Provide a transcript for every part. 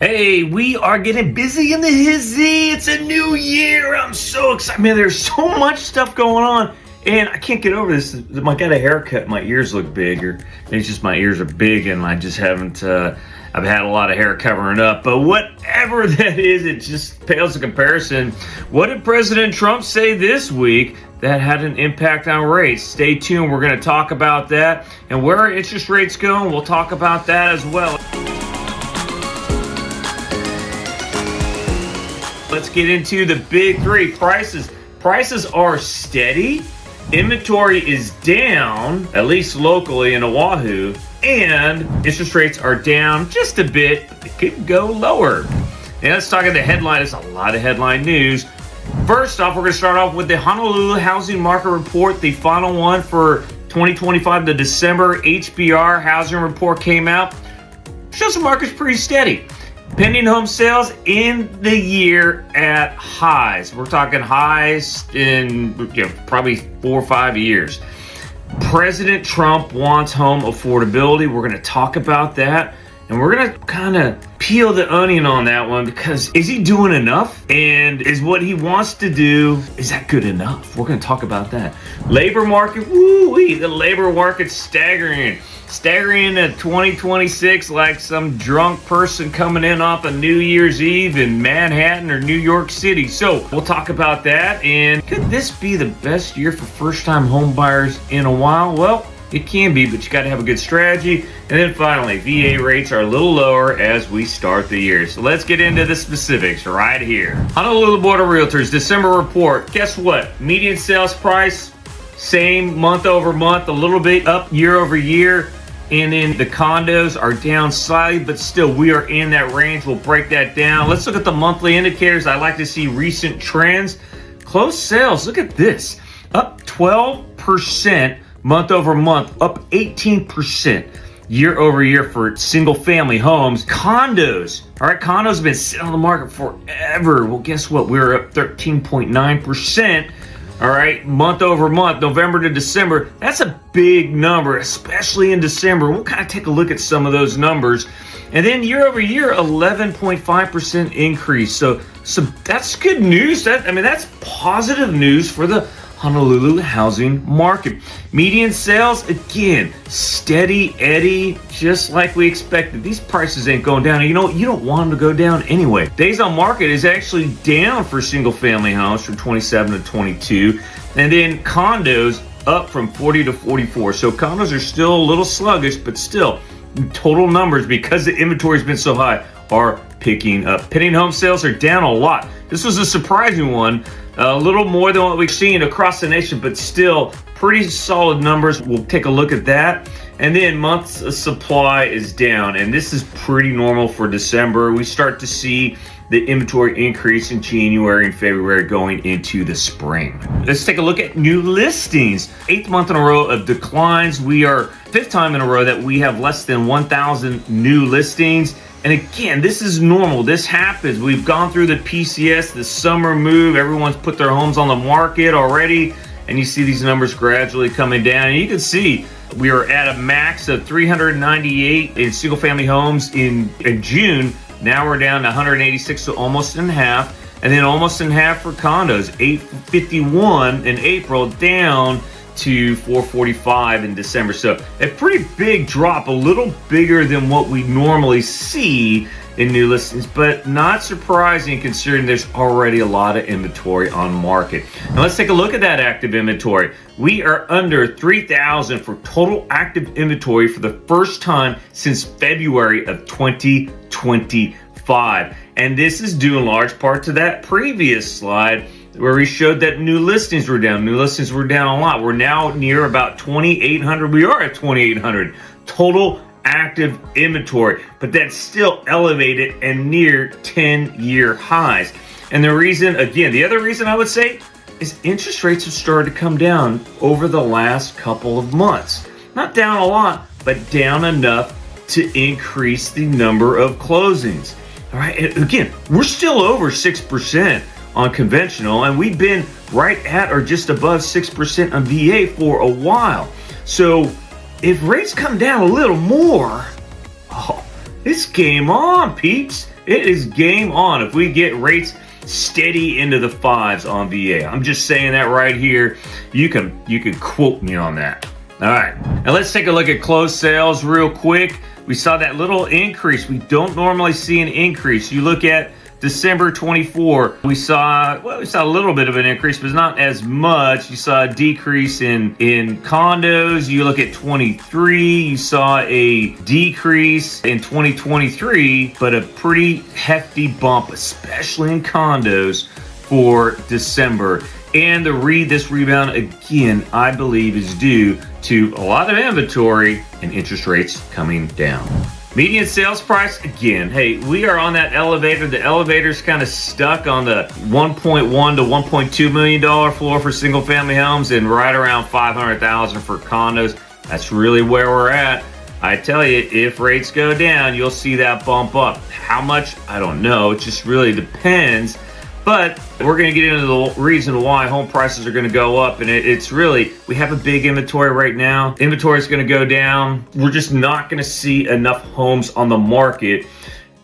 Hey, we are getting busy in the hizzy. It's a new year. I'm so excited. Man, there's so much stuff going on, and I can't get over this. I got a haircut. My ears look bigger. It's just my ears are big, and I just haven't. I've had a lot of hair covering up, but whatever that is, it just pales in comparison. What did President Trump say this week that had an impact on rates? Stay tuned. We're going to talk about that, and where are interest rates going? We'll talk about that as well. Let's get into the big three. Prices. Prices are steady. Inventory is down, at least locally in Oahu. And interest rates are down just a bit. It could go lower. And let's talk about the headline. There's a lot of headline news. First off, we're going to start off with the Honolulu housing market report, the final one for 2025. The December HBR housing report came out. Shows the market's pretty steady. Pending home sales in the year at highs. We're talking highs in probably 4 or 5 years. President Trump wants home affordability. We're going to talk about that. And we're going to kind of peel the onion on that one, because is he doing enough? And is what he wants to do, is that good enough? We're going to talk about that. Labor market, woo-wee, the labor market's staggering. Staggering into 2026 like some drunk person coming in off a New Year's Eve in Manhattan or New York City. So we'll talk about that. And could this be the best year for first-time home buyers in a while? Well, it can be, but you got to have a good strategy. And then finally, VA rates are a little lower as we start the year. So let's get into the specifics right here. Honolulu Board of Realtors December report. Guess what? Median sales price, same month over month, a little bit up year over year. And then the condos are down slightly, but still we are in that range. We'll break that down. Let's look at the monthly indicators. I like to see recent trends. Closed sales, look at this. Up 12% month over month, up 18% year over year for single family homes. Condos, all right, condos have been sitting on the market forever. Well, guess what? We're up 13.9%. All right, month over month, November to December. That's a big number, especially in December. We'll kind of take a look at some of those numbers. And then year over year, 11.5% increase. So that's good news. That's positive news for the Honolulu housing market. Median sales, again, steady Eddie, just like we expected. These prices ain't going down. And you don't want them to go down anyway. Days on market is actually down for single family homes from 27 to 22. And then condos up from 40 to 44. So condos are still a little sluggish, but still total numbers, because the inventory has been so high, are picking up. Pending home sales are down a lot. This was a surprising one. A little more than what we've seen across the nation, but still pretty solid numbers. We'll take a look at that. And then months of supply is down, and this is pretty normal for December. We start to see the inventory increase in January and February going into the spring. Let's take a look at new listings. 8th month in a row of declines. We are 5th time in a row that we have less than 1,000 new listings. And again, this is normal. This happens. We've gone through the PCS, the summer move. Everyone's put their homes on the market already. And you see these numbers gradually coming down. And you can see we are at a max of 398 in single family homes in June. Now we're down to 186, so almost in half. And then almost in half for condos. 851 in April, down to 445 in December. So a pretty big drop, a little bigger than what we normally see in new listings, but not surprising considering there's already a lot of inventory on market. Now let's take a look at that active inventory. We are under 3,000 for total active inventory for the first time since February of 2025. And this is due in large part to that previous slide where we showed that new listings were down. New listings were down a lot. We're now near about 2,800. We are at 2,800 total active inventory, but that's still elevated and near 10-year highs. And the reason, again, the other reason I would say is interest rates have started to come down over the last couple of months. Not down a lot, but down enough to increase the number of closings. All right, and again, we're still over 6% on conventional, and we've been right at or just above 6% on VA for a while. So if rates come down a little more, it's game on, peeps. it is game on if we get rates steady into the fives on VA. I'm just saying that right here. You can quote me on that. All right, now let's take a look at closed sales real quick. We saw that little increase. We don't normally see an increase. You look at December 24, we saw a little bit of an increase, but not as much. You saw a decrease in condos. You look at 23, you saw a decrease in 2023, but a pretty hefty bump, especially in condos for December. And this rebound, again, I believe is due to a lot of inventory and interest rates coming down. Median sales price, again, hey, we are on that elevator. The elevator's kind of stuck on the $1.1 to $1.2 million floor for single family homes and right around $500,000 for condos. That's really where we're at. I tell you, if rates go down, you'll see that bump up. How much? I don't know. It just really depends. But we're going to get into the reason why home prices are going to go up. And it's really, we have a big inventory right now. Inventory is going to go down. We're just not going to see enough homes on the market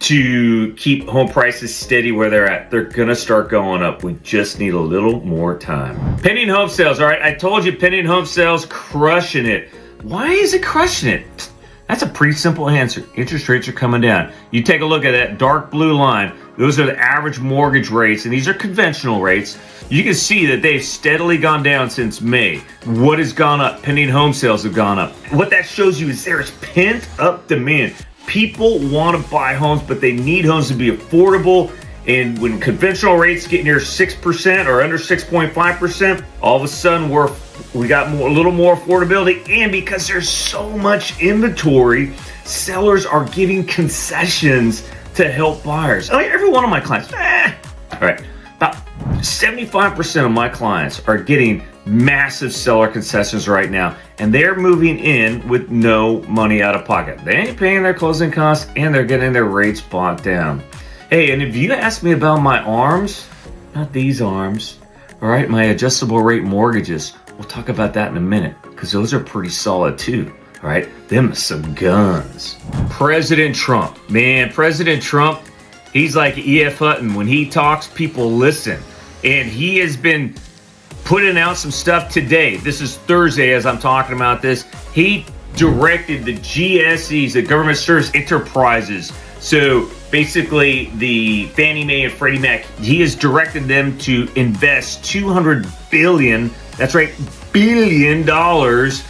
to keep home prices steady where they're at. They're going to start going up. We just need a little more time. Pending home sales. All right, I told you pending home sales crushing it. Why is it crushing it? That's a pretty simple answer. Interest rates are coming down. You take a look at that dark blue line. Those are the average mortgage rates, and these are conventional rates. You can see that they've steadily gone down since May. What has gone up? Pending home sales have gone up. What that shows you is there is pent-up demand. People want to buy homes, but they need homes to be affordable. And when conventional rates get near 6% or under 6.5%, all of a sudden we got a little more affordability. And because there's so much inventory, sellers are giving concessions to help buyers. I mean, every one of my clients, all right, about 75% of my clients are getting massive seller concessions right now, and they're moving in with no money out of pocket. They ain't paying their closing costs, and they're getting their rates bought down. Hey, and if you ask me about my ARMs, not these ARMs, all right, my adjustable rate mortgages, we'll talk about that in a minute, because those are pretty solid too. All right, them some guns. President Trump, man, President Trump, he's like E.F. Hutton. When he talks, people listen. And he has been putting out some stuff today. This is Thursday as I'm talking about this. He directed the GSEs, the government service enterprises. So basically the Fannie Mae and Freddie Mac, he has directed them to invest $200 billion, that's right, billion dollars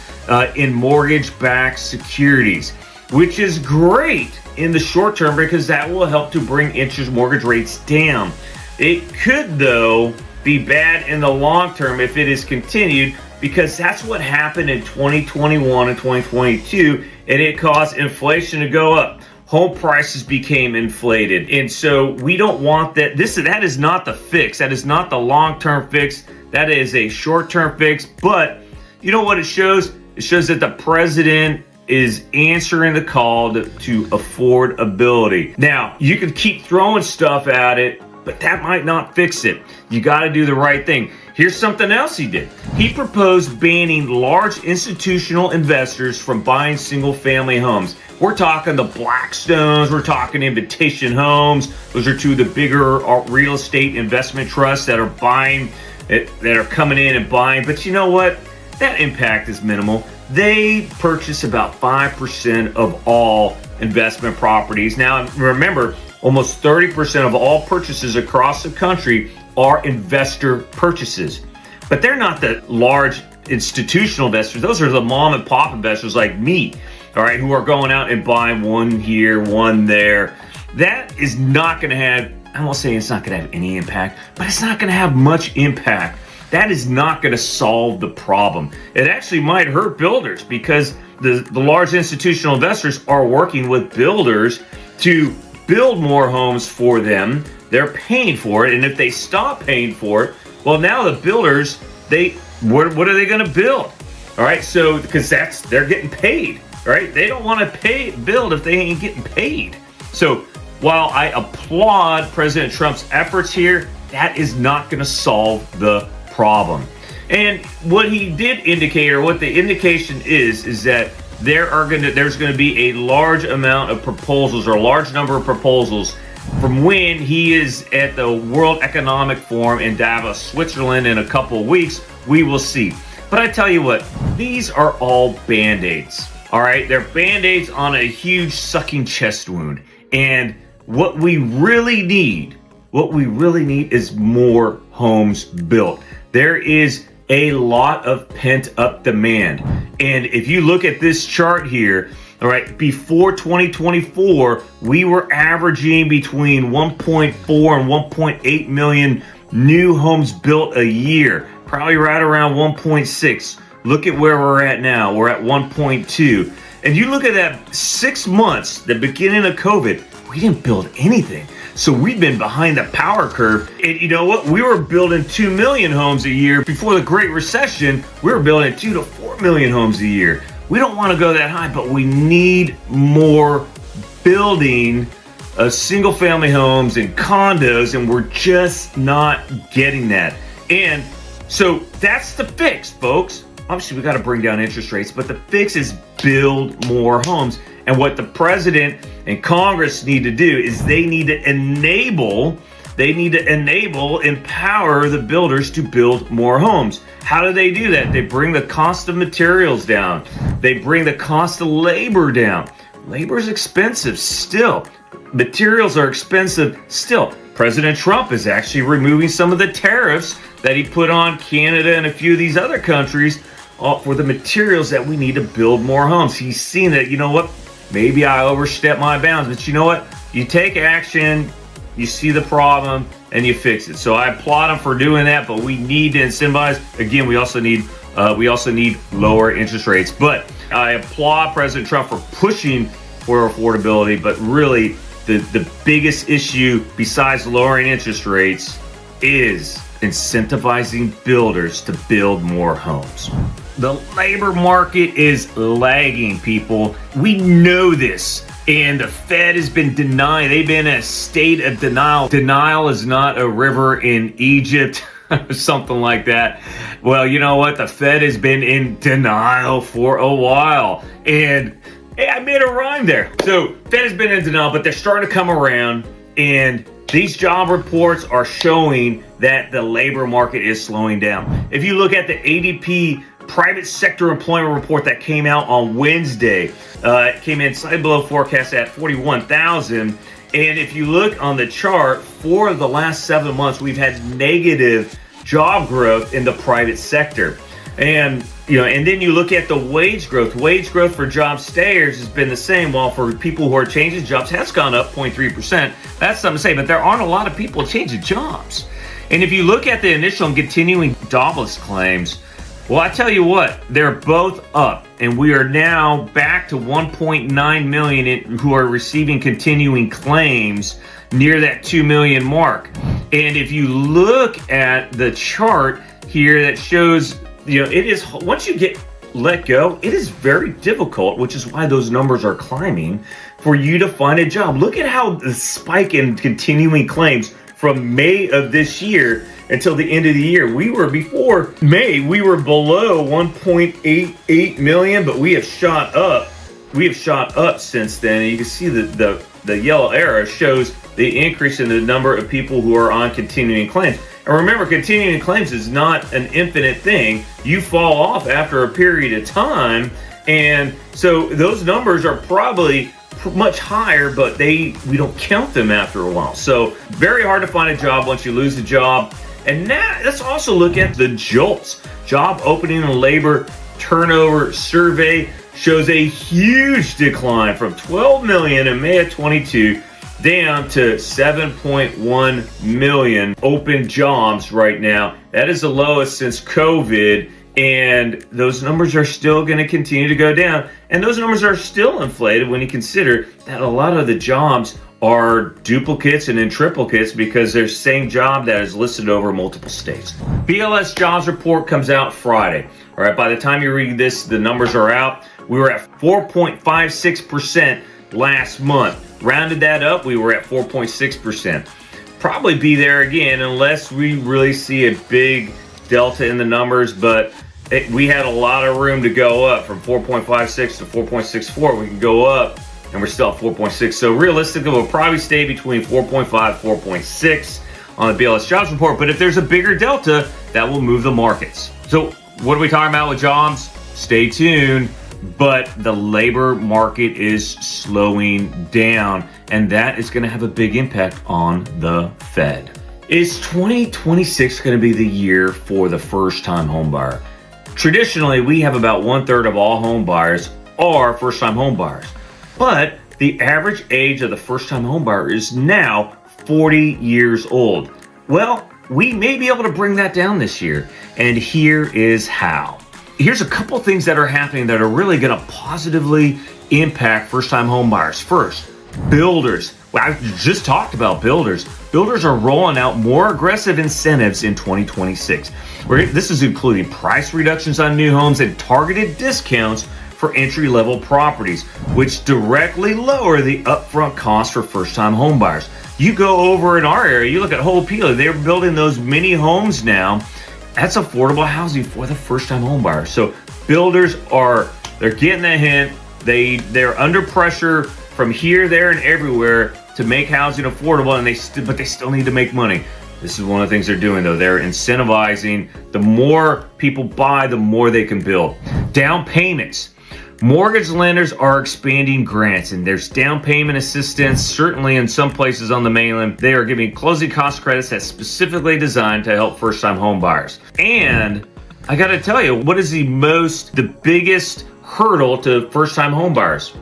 in mortgage-backed securities, which is great in the short term because that will help to bring interest mortgage rates down. It could, though, be bad in the long term if it is continued, because that's what happened in 2021 and 2022, and it caused inflation to go up. Home prices became inflated, and so we don't want that. That is not the fix. That is not the long-term fix. That is a short-term fix, but you know what it shows? It shows that the president is answering the call to affordability. Now, you can keep throwing stuff at it, but that might not fix it. You got to do the right thing. Here's something else he did. He proposed banning large institutional investors from buying single-family homes. We're talking the Blackstones, we're talking Invitation Homes. Those are two of the bigger real estate investment trusts that are buying, that are coming in and buying. But you know what? That impact is minimal. They purchase about 5% of all investment properties. Now, remember, almost 30% of all purchases across the country are investor purchases. But they're not the large institutional investors. Those are the mom and pop investors like me, all right, who are going out and buying one here, one there. That is not going to have, I won't say it's not going to have any impact, but it's not going to have much impact. That is not going to solve the problem. It actually might hurt builders because the large institutional investors are working with builders to build more homes for them. They're paying for it, and if they stop paying for it, well, now the builders, what are they going to build? All right, so because they're getting paid, right? They don't want to build if they ain't getting paid. So while I applaud President Trump's efforts here, that is not going to solve the problem. And what he did indicate, or what the indication is that there's going to be a large amount of proposals, or a large number of proposals from when he is at the World Economic Forum in Davos, Switzerland in a couple of weeks. We will see. But I tell you what, these are all Band-Aids. All right, they're Band-Aids on a huge sucking chest wound. And what we really need is more homes built. There is a lot of pent-up demand. And if you look at this chart here, all right, before 2024, we were averaging between 1.4 and 1.8 million new homes built a year, probably right around 1.6. Look at where we're at now. We're at 1.2. And you look at that 6 months, the beginning of COVID, we didn't build anything. So we've been behind the power curve. And you know what? We were building 2 million homes a year. Before the Great Recession, we were building 2 to 4 million homes a year. We don't want to go that high, but we need more building of single family homes and condos, and we're just not getting that. And so that's the fix, folks. Obviously, we got to bring down interest rates, but the fix is build more homes. And what the president and Congress need to do is they need to empower the builders to build more homes. How do they do that? They bring the cost of materials down. They bring the cost of labor down. Labor is expensive still. Materials are expensive still. President Trump is actually removing some of the tariffs that he put on Canada and a few of these other countries for the materials that we need to build more homes. He's seen that, you know what, maybe I overstepped my bounds, but you know what? You take action, you see the problem, and you fix it. So I applaud him for doing that, but we need to incentivize. Again, we also need lower interest rates. But I applaud President Trump for pushing for affordability, but really the biggest issue besides lowering interest rates is incentivizing builders to build more homes. The labor market is lagging, people. We know this. And the Fed has been denying. They've been in a state of denial. Denial is not a river in Egypt, something like that. Well, you know what? The Fed has been in denial for a while. And hey, I made a rhyme there. So Fed has been in denial, but they're starting to come around. And these job reports are showing that the labor market is slowing down. If you look at the ADP private sector employment report that came out on Wednesday, it came in slightly below forecast at 41,000. And if you look on the chart, for the last 7 months, we've had negative job growth in the private sector. And and then you look at the wage growth. Wage growth for job stayers has been the same, while for people who are changing jobs has gone up 0.3%. That's something to say, but there aren't a lot of people changing jobs. And if you look at the initial and continuing jobless claims, well, I tell you what, they're both up, and we are now back to 1.9 million who are receiving continuing claims, near that 2 million mark. And if you look at the chart here that shows, it is, once you get let go, it is very difficult, which is why those numbers are climbing, for you to find a job. Look at how the spike in continuing claims from May of this year until the end of the year. Before May, we were below 1.88 million, but we have shot up. We have shot up since then. And you can see the yellow arrow shows the increase in the number of people who are on continuing claims. And remember, continuing claims is not an infinite thing. You fall off after a period of time. And so those numbers are probably much higher, but we don't count them after a while. So very hard to find a job once you lose a job. And now let's also look at the JOLTS, Job Opening and Labor Turnover Survey, shows a huge decline from 12 million in May of 22 down to 7.1 million open jobs right now. That is the lowest since COVID. And those numbers are still going to continue to go down. And those numbers are still inflated when you consider that a lot of the jobs are duplicates and in triplicates because they're the same job that is listed over multiple states. BLS jobs report comes out Friday. All right, by the time you read this, the numbers are out. We were at 4.56% last month. Rounded that up, we were at 4.6%. Probably be there again unless we really see a big delta in the numbers, but we had a lot of room to go up from 4.56 to 4.64. We can go up and we're still at 4.6. So realistically, we'll probably stay between 4.5, 4.6 on the BLS jobs report. But if there's a bigger delta, that will move the markets. So what are we talking about with jobs? Stay tuned. But the labor market is slowing down, and that is going to have a big impact on the Fed. Is 2026 going to be the year for the first-time home buyer? Traditionally, we have about 1/3 of all home buyers are first-time home buyers. But the average age of the first-time home buyer is now 40 years old. Well, we may be able to bring that down this year, and here is how. Here's a couple things that are happening that are really going to positively impact first-time home buyers. First, builders. Well, I just talked about builders. Builders are rolling out more aggressive incentives in 2026. This is including price reductions on new homes and targeted discounts for entry-level properties, which directly lower the upfront cost for first-time home buyers. You go over in our area, you look at Honolulu, they're building those mini homes now. That's affordable housing for the first-time home buyer. So builders they're getting the hint. They're under pressure from here, there, and everywhere to make housing affordable, but they still need to make money. This is one of the things they're doing, though. They're incentivizing. The more people buy, the more they can build. Down payments. Mortgage lenders are expanding grants, and there's down payment assistance. Certainly in some places on the mainland, they are giving closing cost credits that's specifically designed to help first-time home buyers. And I got to tell you, what is the biggest hurdle to first-time home buyers?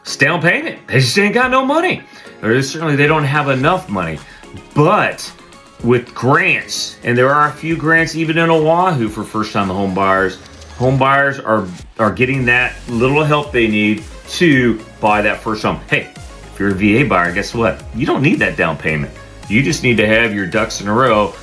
It's down payment. They just ain't got no money. Or certainly they don't have enough money. But with grants, and there are a few grants even in Oahu for first-time home buyers are getting that little help they need to buy that first home. Hey, if you're a VA buyer, guess what? You don't need that down payment. You just need to have your ducks in a row,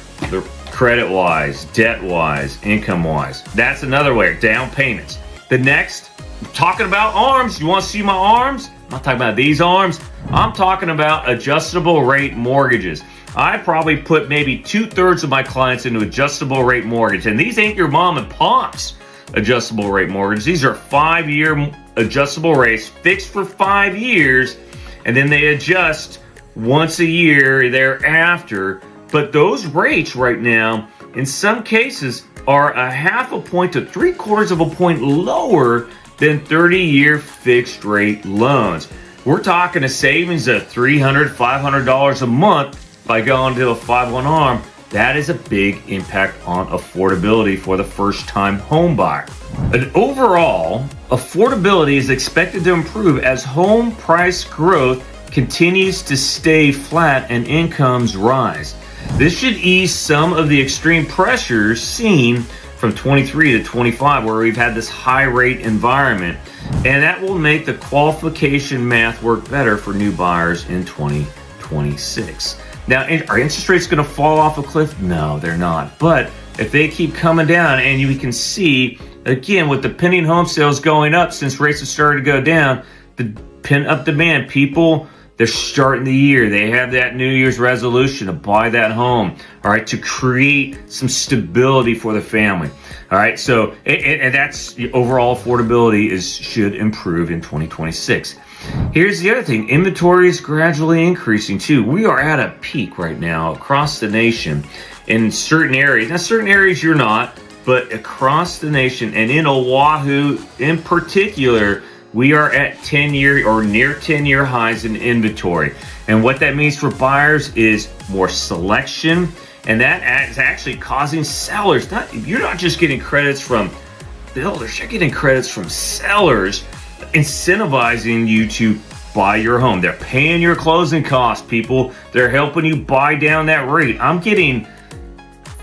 credit-wise, debt-wise, income-wise. That's another way, down payments. The next, talking about arms. You want to see my arms? I'm not talking about these arms. I'm talking about adjustable rate mortgages. I probably put maybe 2/3 of my clients into adjustable rate mortgage, and these ain't your mom and pop's adjustable rate mortgage. These are 5-year adjustable rates fixed for 5 years, and then they adjust once a year thereafter. But those rates right now, in some cases, are 0.5 point to 3/4 of a point lower than 30-year fixed rate loans. We're talking a savings of $300, $500 a month by going to a 5/1 ARM. That is a big impact on affordability for the first-time home buyer. And overall, affordability is expected to improve as home price growth continues to stay flat and incomes rise. This should ease some of the extreme pressures seen from 23 to 25, where we've had this high rate environment, and that will make the qualification math work better for new buyers in 2026. Now, are interest rates going to fall off a cliff? No, they're not. But if they keep coming down, and you can see, again, with the pending home sales going up since rates have started to go down, the pent-up demand, people, they're starting the year. They have that New Year's resolution to buy that home, all right, to create some stability for the family. All right, so, and that's overall affordability should improve in 2026. Here's the other thing. Inventory is gradually increasing too. We are at a peak right now across the nation in certain areas. Now, certain areas you're not, but across the nation and in Oahu in particular, we are at 10-year or near 10-year highs in inventory. And what that means for buyers is more selection, and that is actually causing sellers. You're not just getting credits from builders, you're getting credits from sellers, incentivizing you to buy your home. They're paying your closing costs, people. They're helping you buy down that rate. I'm getting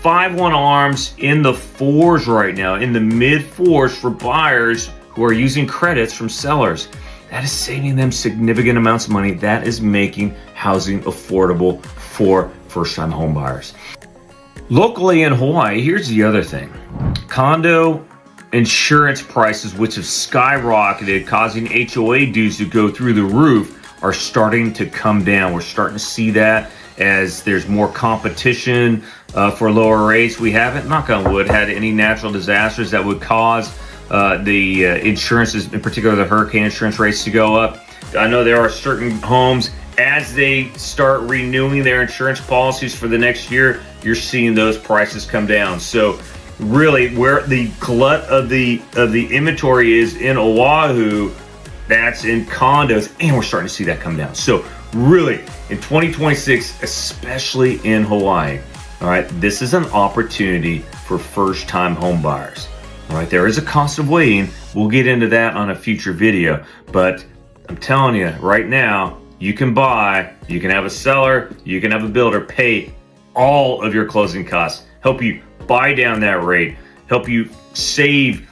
5/1 ARMs in the 4s right now, in the mid 4s for buyers who are using credits from sellers. That is saving them significant amounts of money. That is making housing affordable for first-time home buyers. Locally in Hawaii, here's the other thing. Condo insurance prices, which have skyrocketed, causing HOA dues to go through the roof, are starting to come down. We're starting to see that as there's more competition for lower rates. We haven't, knock on wood, had any natural disasters that would cause the insurances, in particular the hurricane insurance rates, to go up. I know there are certain homes, as they start renewing their insurance policies for the next year, you're seeing those prices come down. So really, where the glut of the inventory is in Oahu, that's in condos, and we're starting to see that come down. So really, in 2026, especially in Hawaii, all right, this is an opportunity for first-time home buyers. All right, there is a cost of waiting. We'll get into that on a future video, but I'm telling you right now, you can buy, you can have a seller, you can have a builder pay all of your closing costs, help you buy down that rate, help you save,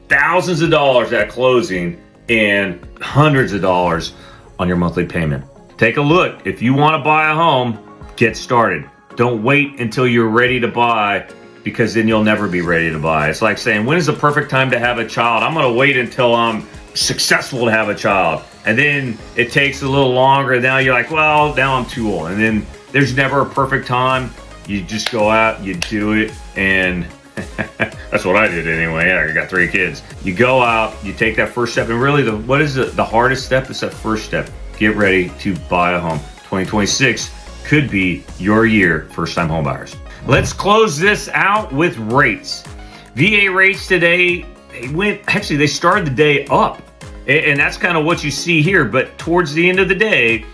thousands of dollars at closing and hundreds of dollars on your monthly payment. Take a look. If you want to buy a home, get started. Don't wait until you're ready to buy, because then you'll never be ready to buy. It's like saying, when is the perfect time to have a child? I'm going to wait until I'm successful to have a child. And then it takes a little longer. Now you're like, well, now I'm too old. And then there's never a perfect time. You just go out, you do it, and that's what I did anyway. Yeah, I got 3 kids. You go out, you take that first step, and really, what is the hardest step? Is that first step. Get ready to buy a home. 2026 could be your year, first-time home buyers. Let's close this out with rates. VA rates today, they started the day up. And that's kind of what you see here. But towards the end of the day,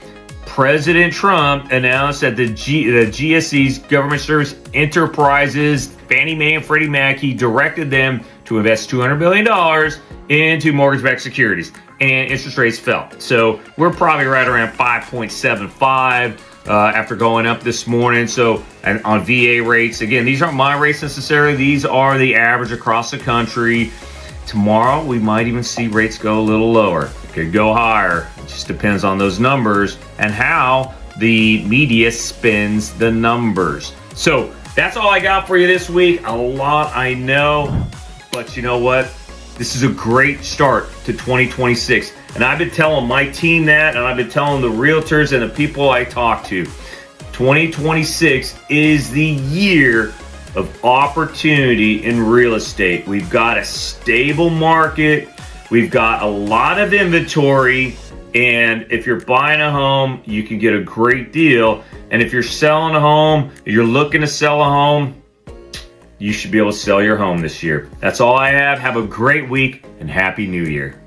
President Trump announced that the GSEs, Government Service Enterprises, Fannie Mae and Freddie Mac, he directed them to invest $200 billion into mortgage-backed securities. And interest rates fell. So we're probably right around 5.75 after going up this morning. So, and on VA rates, again, these aren't my rates necessarily. These are the average across the country. Tomorrow, we might even see rates go a little lower. It could go higher. It just depends on those numbers and how the media spins the numbers. So that's all I got for you this week. A lot, I know, but you know what? This is a great start to 2026. And I've been telling my team that, and I've been telling the realtors and the people I talk to, 2026 is the year of opportunity in real estate. We've got a stable market. We've got a lot of inventory. And if you're buying a home, you can get a great deal. And if you're selling a home, if you're looking to sell a home, you should be able to sell your home this year. That's all I have. Have a great week and Happy New Year.